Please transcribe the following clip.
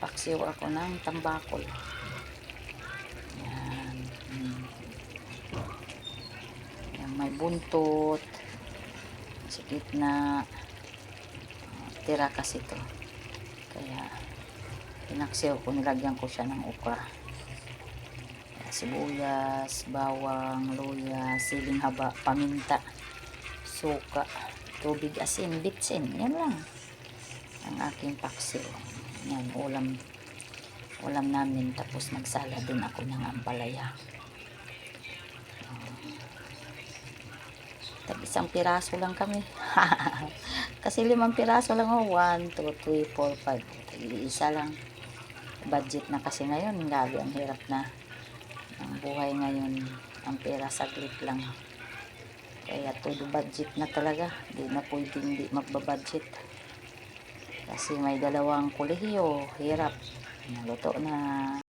Paksiw ako ng tambakol. Yan. Yan, may buntot. Sa gitna. Tira kasi to. Kaya, pinaksiw ko. Nilagyan ko siya ng okra. Sibuyas, bawang, luya, siling haba, paminta, suka, tubig, asin, bitsin. Yan lang ang aking paksiw. Yan, ulam namin. Tapos nagsala din ako ng ampalaya. Tag-isang piraso lang kami. Kasi 5 piraso lang. 1, 2, 3, 4, 5. Tag-iisa lang. Budget na kasi ngayon. Grabe, ang hirap na ang buhay ngayon. Ang pera saglit lang. Kaya todo budget na talaga. Di na pwedeng di magbabudget. Kasi may 2 kolehiyo. Hirap. Naluto na.